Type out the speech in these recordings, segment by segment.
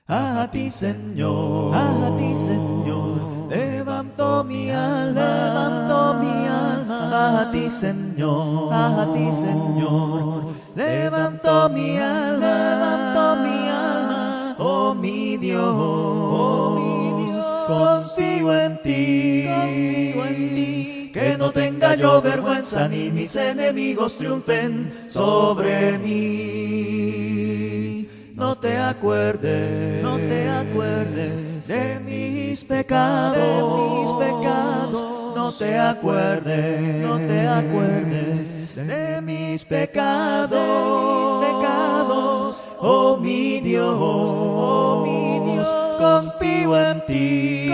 A ti, Señor, a ti, Señor, levanto mi alma, a ti, Señor, levanto mi alma, oh mi Dios, confío en ti, que no tenga yo vergüenza ni mis enemigos triunfen sobre mí. No te acuerdes de mis pecados, no te acuerdes de mis pecados, oh mi Dios, confío en ti,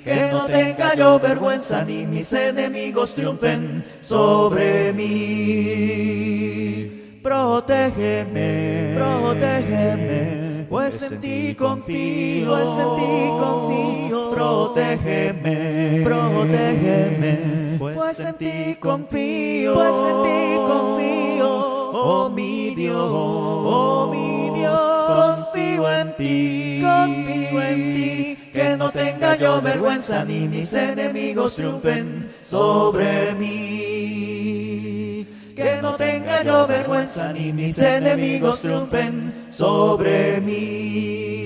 que no tenga yo vergüenza ni mis enemigos triunfen sobre mí. Protégeme, pues en ti confío, protégeme, pues en ti confío, oh mi Dios, confío en ti, que no tenga yo vergüenza ni mis enemigos triunfen sobre mí. Que no tenga yo vergüenza ni mis enemigos triunfen sobre mí.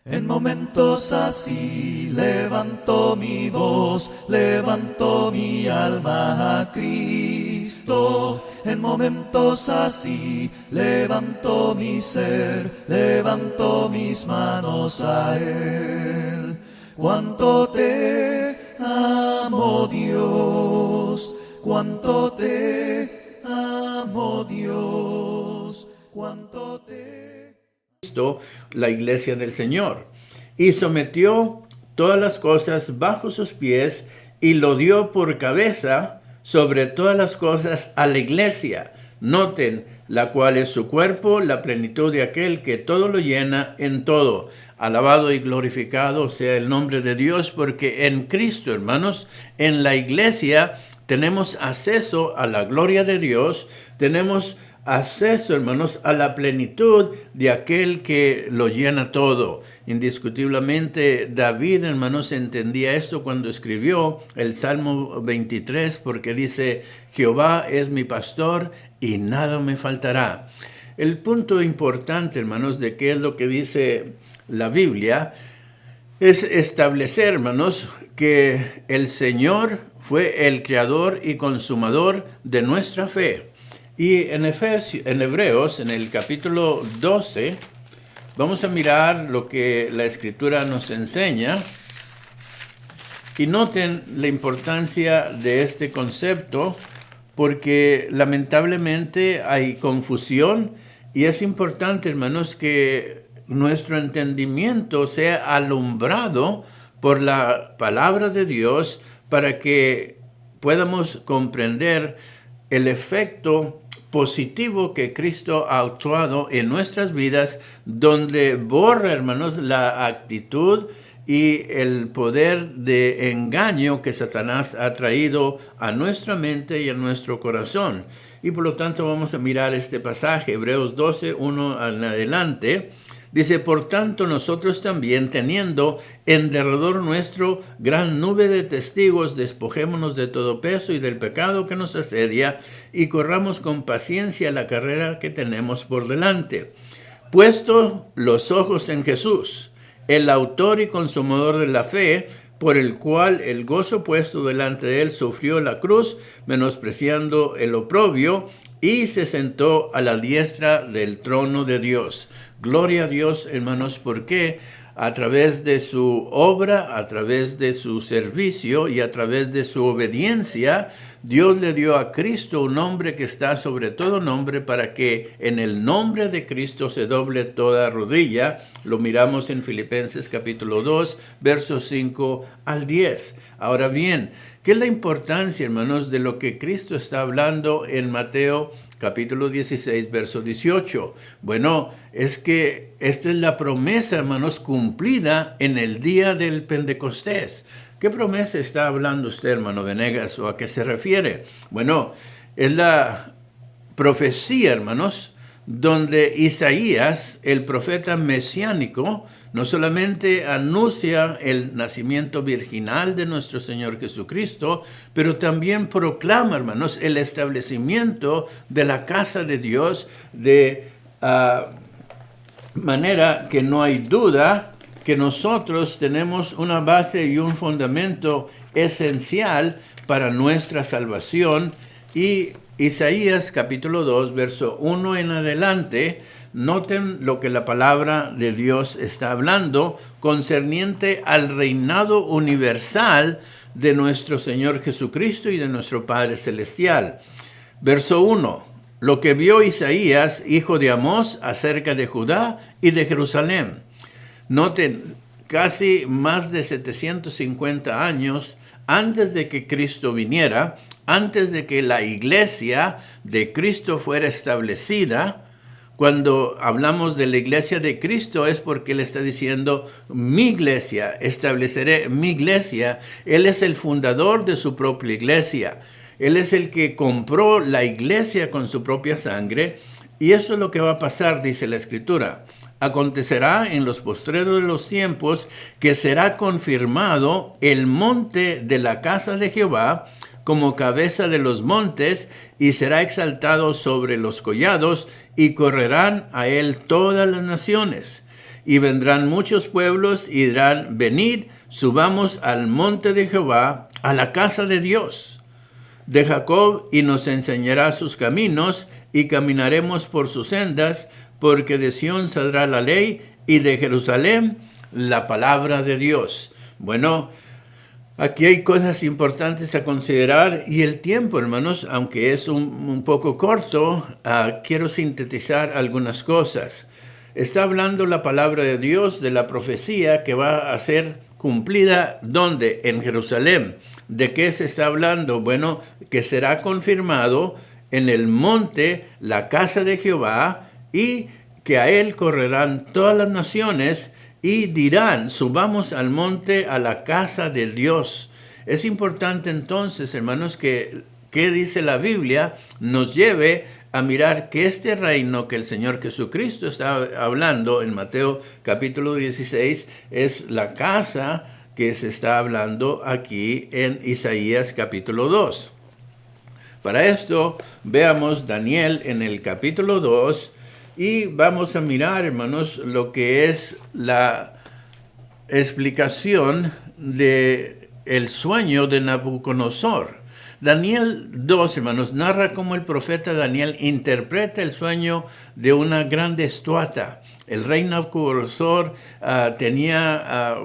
En momentos así levanto mi voz, levanto mi alma a Cristo. En momentos así levanto mi ser, levanto mis manos a Él. Cuánto te amo, Dios, cuánto te amo, Dios, cuánto te... La iglesia del Señor, y sometió todas las cosas bajo sus pies, y lo dio por cabeza sobre todas las cosas a la iglesia. Noten, la cual es su cuerpo, la plenitud de aquel que todo lo llena en todo. Alabado y glorificado sea el nombre de Dios, porque en Cristo, hermanos, en la iglesia tenemos acceso a la gloria de Dios, tenemos acceso, hermanos, a la plenitud de aquel que lo llena todo. Indiscutiblemente, David, hermanos, entendía esto cuando escribió el Salmo 23, porque dice, Jehová es mi pastor y nada me faltará. El punto importante, hermanos, de qué es lo que dice la Biblia, es establecer, hermanos, que el Señor fue el creador y consumador de nuestra fe. Y en Hebreos, en el capítulo 12, vamos a mirar lo que la Escritura nos enseña. Y noten la importancia de este concepto, porque lamentablemente hay confusión, y es importante, hermanos, que nuestro entendimiento sea alumbrado por la palabra de Dios para que podamos comprender el efecto positivo que Cristo ha actuado en nuestras vidas, donde borra, hermanos, la actitud y el poder de engaño que Satanás ha traído a nuestra mente y a nuestro corazón. Y por lo tanto vamos a mirar este pasaje, Hebreos 12, 1 en adelante. Dice, por tanto nosotros también, teniendo en derredor nuestro gran nube de testigos, despojémonos de todo peso y del pecado que nos asedia, y corramos con paciencia la carrera que tenemos por delante. Puesto los ojos en Jesús, el autor y consumador de la fe, por el cual el gozo puesto delante de él sufrió la cruz, menospreciando el oprobio, y se sentó a la diestra del trono de Dios. Gloria a Dios, hermanos, porque a través de su obra, a través de su servicio y a través de su obediencia, Dios le dio a Cristo un nombre que está sobre todo nombre, para que en el nombre de Cristo se doble toda rodilla. Lo miramos en Filipenses capítulo 2, versos 5 al 10. Ahora bien, ¿qué es la importancia, hermanos, de lo que Cristo está hablando en Mateo capítulo 16, verso 18? Bueno, es que esta es la promesa, hermanos, cumplida en el día del Pentecostés. ¿Qué promesa está hablando usted, hermano Venegas, o a qué se refiere? Bueno, es la profecía, hermanos, donde Isaías, el profeta mesiánico, no solamente anuncia el nacimiento virginal de nuestro Señor Jesucristo, pero también proclama, hermanos, el establecimiento de la casa de Dios de manera que no hay duda que nosotros tenemos una base y un fundamento esencial para nuestra salvación. Y Isaías capítulo 2, verso 1 en adelante, noten lo que la palabra de Dios está hablando concerniente al reinado universal de nuestro Señor Jesucristo y de nuestro Padre Celestial. Verso 1, lo que vio Isaías, hijo de Amós, acerca de Judá y de Jerusalén. Noten, casi más de 750 años antes de que Cristo viniera, antes de que la iglesia de Cristo fuera establecida. Cuando hablamos de la iglesia de Cristo es porque Él está diciendo, mi iglesia, estableceré mi iglesia. Él es el fundador de su propia iglesia. Él es el que compró la iglesia con su propia sangre. Y eso es lo que va a pasar, dice la Escritura. Acontecerá en los postreros de los tiempos que será confirmado el monte de la casa de Jehová como cabeza de los montes, y será exaltado sobre los collados, y correrán a él todas las naciones. Y vendrán muchos pueblos y dirán, venid, subamos al monte de Jehová, a la casa de Dios de Jacob, y nos enseñará sus caminos, y caminaremos por sus sendas, porque de Sión saldrá la ley, y de Jerusalén la palabra de Dios. Bueno, aquí hay cosas importantes a considerar, y el tiempo, hermanos, aunque es un poco corto, quiero sintetizar algunas cosas. Está hablando la palabra de Dios de la profecía que va a ser cumplida, ¿dónde? En Jerusalén. ¿De qué se está hablando? Bueno, que será confirmado en el monte, la casa de Jehová, y que a él correrán todas las naciones, y dirán, subamos al monte, a la casa de Dios. Es importante entonces, hermanos, que dice la Biblia, nos lleve a mirar que este reino que el Señor Jesucristo está hablando en Mateo capítulo 16 es la casa que se está hablando aquí en Isaías capítulo 2. Para esto, veamos Daniel en el capítulo 2 y vamos a mirar, hermanos, lo que es la explicación de el sueño de Nabucodonosor. Daniel 2, hermanos, narra cómo el profeta Daniel interpreta el sueño de una grande estatua. El rey Nabucodonosor tenía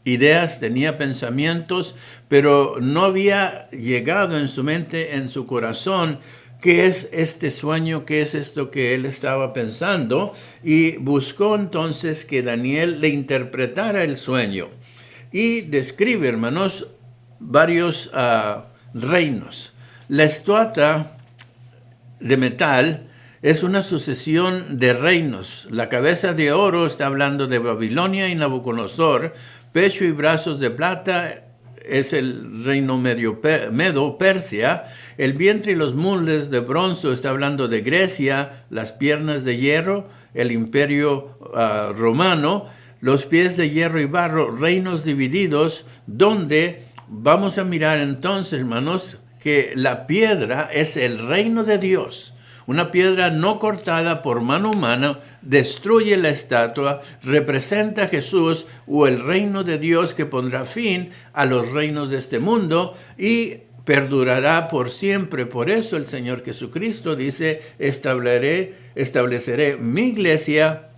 ideas, tenía pensamientos, pero no había llegado en su mente, en su corazón, qué es este sueño, qué es esto que él estaba pensando, y buscó entonces que Daniel le interpretara el sueño. Y describe, hermanos, varios reinos. La estatua de metal es una sucesión de reinos. La cabeza de oro está hablando de Babilonia y Nabucodonosor. Pecho y brazos de plata es el reino medo, Persia. El vientre y los muslos de bronce está hablando de Grecia. Las piernas de hierro, el imperio romano. Los pies de hierro y barro, reinos divididos, donde vamos a mirar entonces, hermanos, que la piedra es el reino de Dios. Una piedra no cortada por mano humana destruye la estatua, representa a Jesús o el reino de Dios que pondrá fin a los reinos de este mundo y perdurará por siempre. Por eso el Señor Jesucristo dice, estableceré mi iglesia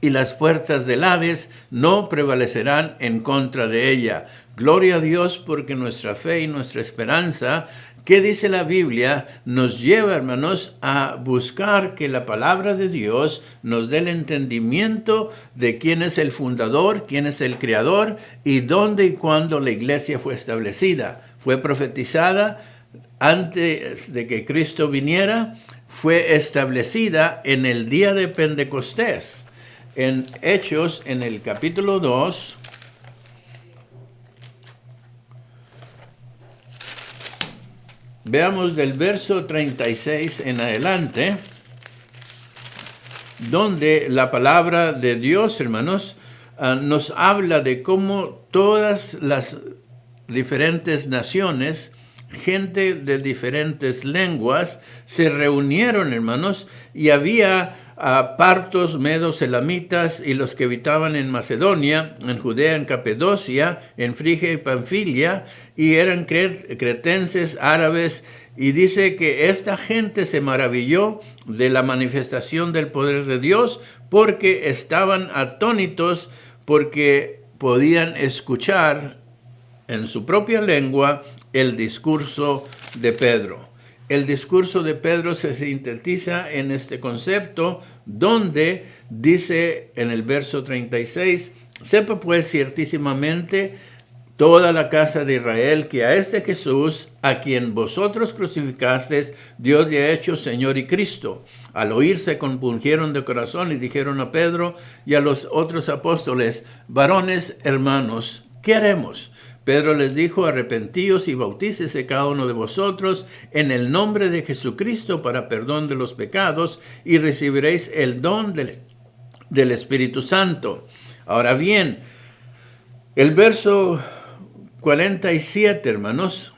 y las puertas del Hades no prevalecerán en contra de ella. Gloria a Dios, porque nuestra fe y nuestra esperanza, ¿qué dice la Biblia? Nos lleva, hermanos, a buscar que la palabra de Dios nos dé el entendimiento de quién es el fundador, quién es el creador y dónde y cuándo la iglesia fue establecida. Fue profetizada antes de que Cristo viniera, fue establecida en el día de Pentecostés. En Hechos, en el capítulo 2, veamos del verso 36 en adelante. donde la palabra de Dios, hermanos, nos habla de cómo todas las diferentes naciones, gente de diferentes lenguas, se reunieron, hermanos, y había partos, medos, elamitas y los que habitaban en Macedonia, en Judea, en Capadocia, en Frigia y Panfilia, y eran cretenses, árabes, y dice que esta gente se maravilló de la manifestación del poder de Dios porque estaban atónitos, porque podían escuchar en su propia lengua el discurso de Pedro. El discurso de Pedro se sintetiza en este concepto donde dice en el verso 36, sepa pues ciertísimamente toda la casa de Israel que a este Jesús, a quien vosotros crucificasteis, Dios le ha hecho Señor y Cristo. Al oír se compungieron de corazón y dijeron a Pedro y a los otros apóstoles, varones hermanos, ¿qué haremos? Pedro les dijo, arrepentíos y bautícese cada uno de vosotros en el nombre de Jesucristo para perdón de los pecados y recibiréis el don del Espíritu Santo. Ahora bien, el verso 47, hermanos,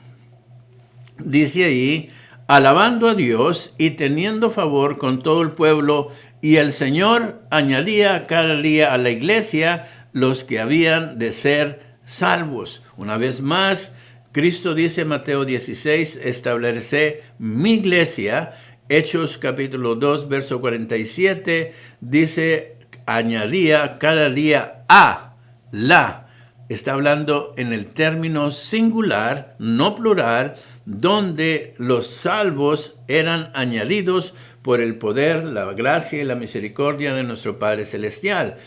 dice ahí, alabando a Dios y teniendo favor con todo el pueblo, y el Señor añadía cada día a la iglesia los que habían de ser salvos. Una vez más, Cristo dice en Mateo 16, estableceré mi iglesia. Hechos capítulo 2, verso 47, dice, añadía cada día a la. Está hablando en el término singular, no plural, donde los salvos eran añadidos por el poder, la gracia y la misericordia de nuestro Padre Celestial.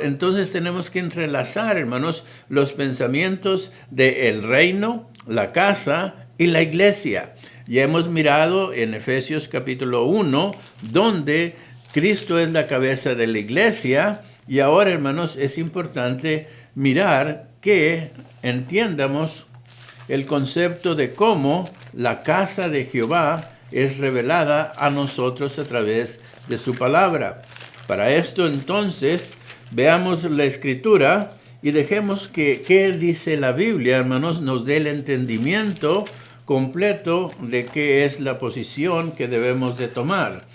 Entonces tenemos que entrelazar, hermanos, los pensamientos del reino, la casa y la iglesia. Ya hemos mirado en Efesios capítulo 1, donde Cristo es la cabeza de la iglesia, y ahora, hermanos, es importante mirar que entiendamos el concepto de cómo la casa de Jehová es revelada a nosotros a través de su palabra. Para esto, entonces, veamos la Escritura y dejemos que qué dice la Biblia, hermanos, nos dé el entendimiento completo de qué es la posición que debemos de tomar.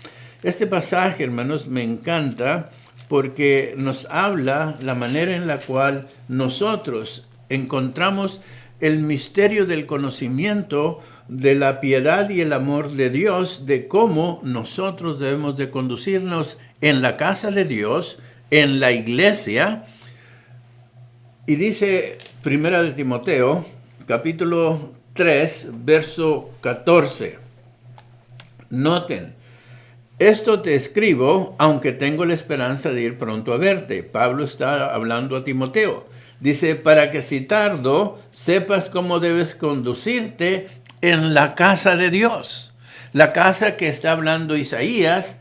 Este pasaje, hermanos, me encanta porque nos habla la manera en la cual nosotros encontramos el misterio del conocimiento de la piedad y el amor de Dios, de cómo nosotros debemos de conducirnos en la casa de Dios, en la iglesia. Y dice Primera de Timoteo, capítulo 3, verso 14. Noten, esto te escribo, aunque tengo la esperanza de ir pronto a verte. Pablo está hablando a Timoteo. Dice, para que si tardo, sepas cómo debes conducirte en la casa de Dios. La casa que está hablando Isaías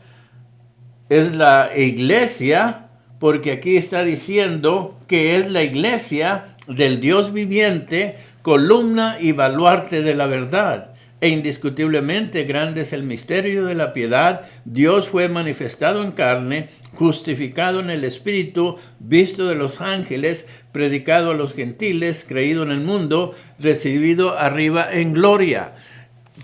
es la iglesia, porque aquí está diciendo que es la iglesia del Dios viviente, columna y baluarte de la verdad. E indiscutiblemente grande es el misterio de la piedad. Dios fue manifestado en carne, justificado en el Espíritu, visto de los ángeles, predicado a los gentiles, creído en el mundo, recibido arriba en gloria.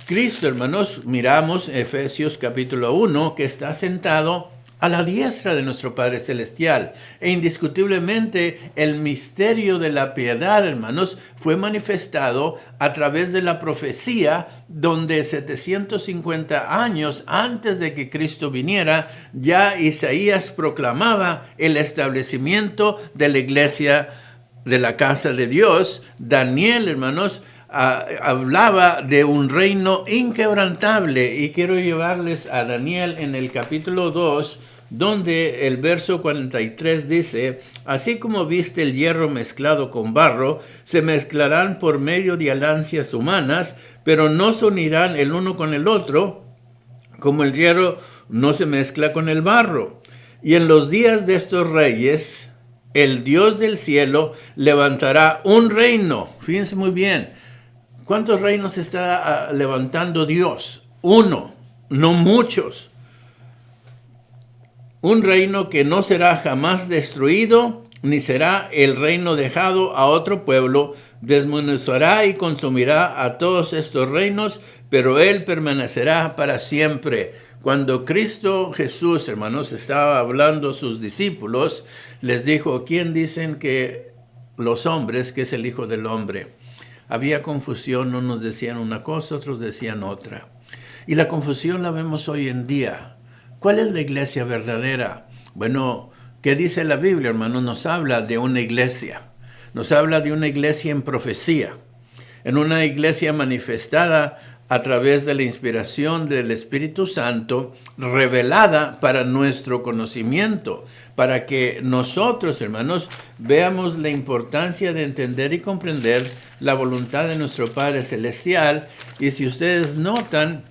Cristo, hermanos, miramos Efesios capítulo 1, que está sentado a la diestra de nuestro Padre Celestial. E indiscutiblemente el misterio de la piedad, hermanos, fue manifestado a través de la profecía, donde 750 años antes de que Cristo viniera, ya Isaías proclamaba el establecimiento de la iglesia de la casa de Dios. Daniel, hermanos, hablaba de un reino inquebrantable, y quiero llevarles a Daniel en el capítulo 2, donde el verso 43 dice, así como viste el hierro mezclado con barro, se mezclarán por medio de alianzas humanas, pero no se unirán el uno con el otro, como el hierro no se mezcla con el barro. Y en los días de estos reyes, el Dios del cielo levantará un reino. Fíjense muy bien, ¿cuántos reinos está levantando Dios? Uno, no muchos. un reino que no será jamás destruido, ni será el reino dejado a otro pueblo, desmenuzará y consumirá a todos estos reinos, pero él permanecerá para siempre. Cuando Cristo Jesús, hermanos, estaba hablando a sus discípulos, les dijo, ¿quién dicen que los hombres, que es el Hijo del Hombre? Había confusión, unos decían una cosa, otros decían otra. Y la confusión la vemos hoy en día. ¿Cuál es la iglesia verdadera? Bueno, ¿qué dice la Biblia, hermanos? Nos habla de una iglesia. Nos habla de una iglesia en profecía. En una iglesia manifestada a través de la inspiración del Espíritu Santo, revelada para nuestro conocimiento, para que nosotros, hermanos, veamos la importancia de entender y comprender la voluntad de nuestro Padre Celestial. Y si ustedes notan,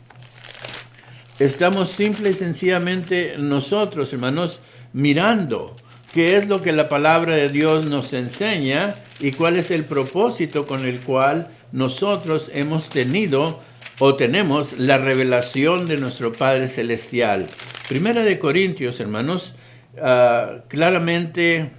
estamos simple y sencillamente nosotros, hermanos, mirando qué es lo que la palabra de Dios nos enseña y cuál es el propósito con el cual nosotros hemos tenido o tenemos la revelación de nuestro Padre Celestial. Primera de Corintios, hermanos, claramente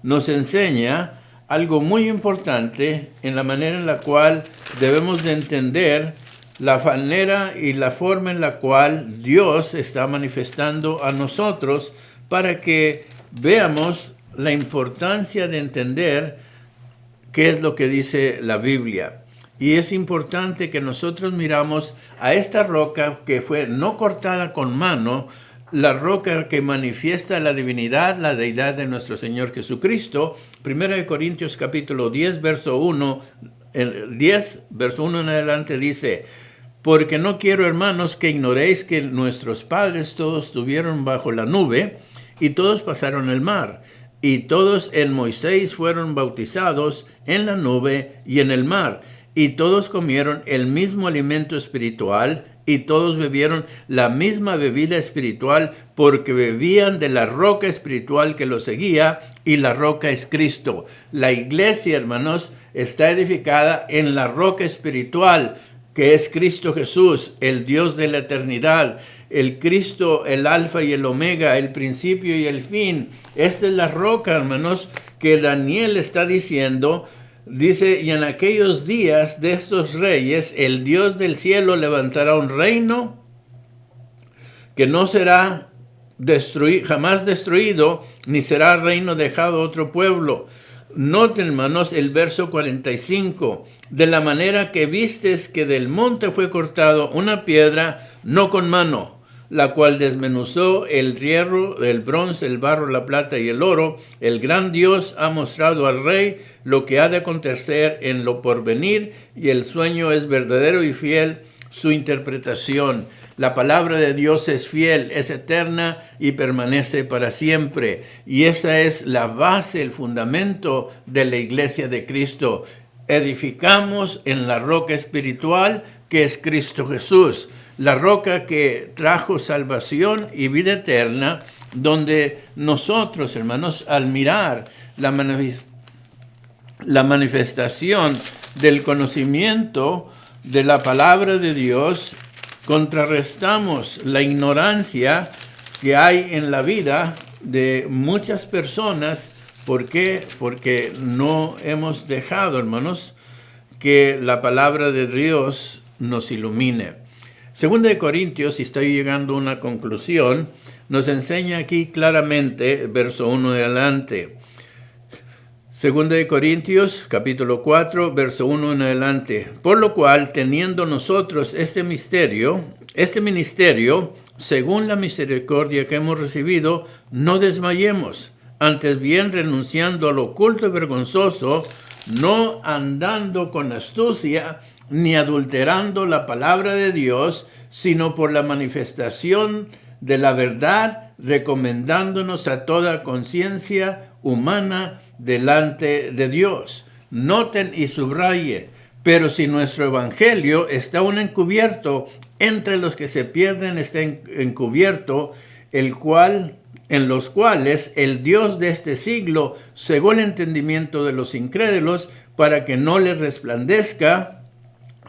nos enseña algo muy importante en la manera en la cual debemos de entender la manera y la forma en la cual Dios está manifestando a nosotros para que veamos la importancia de entender qué es lo que dice la Biblia. Y es importante que nosotros miramos a esta roca que fue no cortada con mano, la roca que manifiesta la divinidad, la deidad de nuestro Señor Jesucristo. 1 Corintios capítulo 10, verso 1, el 10, verso 1 en adelante dice, porque no quiero, hermanos, que ignoréis que nuestros padres todos estuvieron bajo la nube y todos pasaron el mar. Y todos en Moisés fueron bautizados en la nube y en el mar. Y todos comieron el mismo alimento espiritual y todos bebieron la misma bebida espiritual porque bebían de la roca espiritual que los seguía y la roca es Cristo. La iglesia, hermanos, está edificada en la roca espiritual que es Cristo Jesús, el Dios de la eternidad, el Cristo, el alfa y el omega, el principio y el fin. Esta es la roca, hermanos, que Daniel está diciendo. Dice, y en aquellos días de estos reyes, el Dios del cielo levantará un reino que no será jamás destruido, ni será reino dejado a otro pueblo. Noten, hermanos, el verso 45. De la manera que vistes que del monte fue cortado una piedra, no con mano, la cual desmenuzó el hierro, el bronce, el barro, la plata y el oro. El gran Dios ha mostrado al rey lo que ha de acontecer en lo porvenir, y el sueño es verdadero y fiel su interpretación. La palabra de Dios es fiel, es eterna y permanece para siempre. Y esa es la base, el fundamento de la iglesia de Cristo. Edificamos en la roca espiritual que es Cristo Jesús, la roca que trajo salvación y vida eterna, donde nosotros, hermanos, al mirar la manifestación del conocimiento de la palabra de Dios, contrarrestamos la ignorancia que hay en la vida de muchas personas. ¿Por qué? Porque no hemos dejado, hermanos, que la palabra de Dios nos ilumine. Segunda de Corintios, y estoy llegando a una conclusión, nos enseña aquí claramente, verso 1 de adelante. Segunda de Corintios, capítulo 4, verso 1 en adelante. Por lo cual, teniendo nosotros este ministerio, según la misericordia que hemos recibido, no desmayemos. Antes bien, renunciando al oculto y vergonzoso, no andando con astucia, ni adulterando la palabra de Dios, sino por la manifestación de la verdad, recomendándonos a toda conciencia humana delante de Dios. Noten y subrayen, pero si nuestro evangelio está aún encubierto, entre los que se pierden está encubierto, en los cuales el Dios de este siglo cegó el entendimiento de los incrédulos, para que no les resplandezca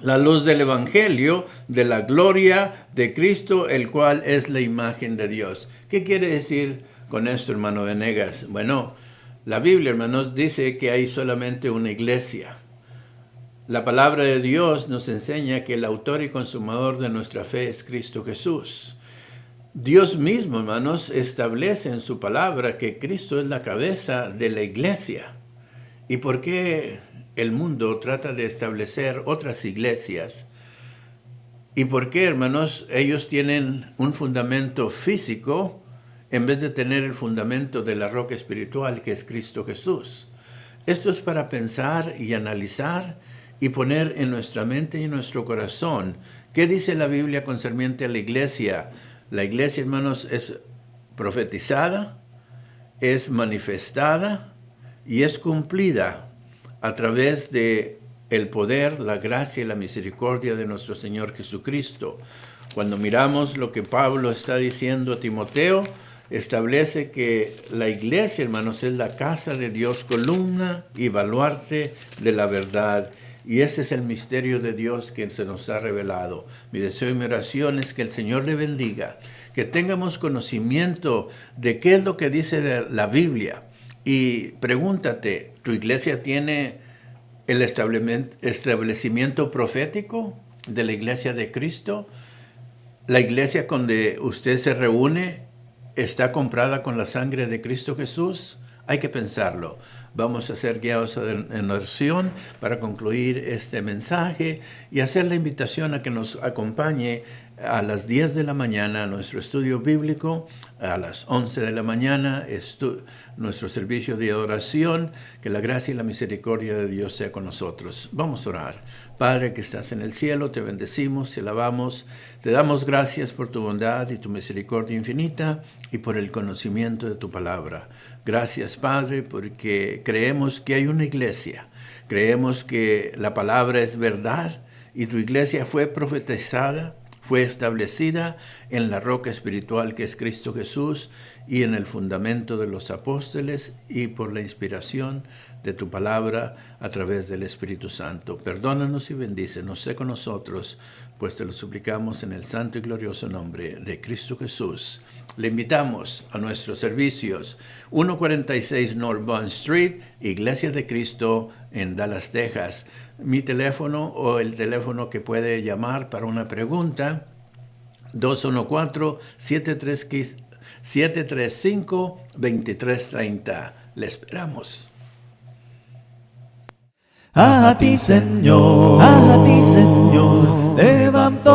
la luz del Evangelio, de la gloria de Cristo, el cual es la imagen de Dios. ¿Qué quiere decir con esto, hermano Venegas? Bueno, la Biblia, hermanos, dice que hay solamente una iglesia. La palabra de Dios nos enseña que el autor y consumador de nuestra fe es Cristo Jesús. Dios mismo, hermanos, establece en su palabra que Cristo es la cabeza de la iglesia. ¿Y por qué el mundo trata de establecer otras iglesias? ¿Y por qué, hermanos, ellos tienen un fundamento físico en vez de tener el fundamento de la roca espiritual que es Cristo Jesús? Esto es para pensar y analizar y poner en nuestra mente y en nuestro corazón. ¿Qué dice la Biblia concerniente a la iglesia? La iglesia, hermanos, es profetizada, es manifestada y es cumplida a través de el poder, la gracia y la misericordia de nuestro Señor Jesucristo. Cuando miramos lo que Pablo está diciendo a Timoteo, establece que la iglesia, hermanos, es la casa de Dios, columna y baluarte de la verdad. Y ese es el misterio de Dios que se nos ha revelado. Mi deseo y mi oración es que el Señor le bendiga, que tengamos conocimiento de qué es lo que dice la Biblia. Y pregúntate, ¿tu iglesia tiene el establecimiento profético de la iglesia de Cristo? ¿La iglesia donde usted se reúne está comprada con la sangre de Cristo Jesús? Hay que pensarlo. Vamos a ser guiados en oración para concluir este mensaje y hacer la invitación a que nos acompañe a las 10 de la mañana a nuestro estudio bíblico, a las 11 de la mañana nuestro servicio de adoración. Que la gracia y la misericordia de Dios sea con nosotros. Vamos a orar. Padre que estás en el cielo, te bendecimos, te alabamos, te damos gracias por tu bondad y tu misericordia infinita y por el conocimiento de tu palabra. Gracias, Padre, porque creemos que hay una iglesia, creemos que la palabra es verdad y tu iglesia fue profetizada, fue establecida en la roca espiritual que es Cristo Jesús y en el fundamento de los apóstoles y por la inspiración de tu palabra a través del Espíritu Santo. Perdónanos y bendícenos, sé con nosotros, pues te lo suplicamos en el santo y glorioso nombre de Cristo Jesús. Le invitamos a nuestros servicios 146 North Bond Street, Iglesia de Cristo en Dallas, Texas. Mi teléfono o el teléfono que puede llamar para una pregunta, 214-735-2330. Le esperamos. A ti, Señor, levanto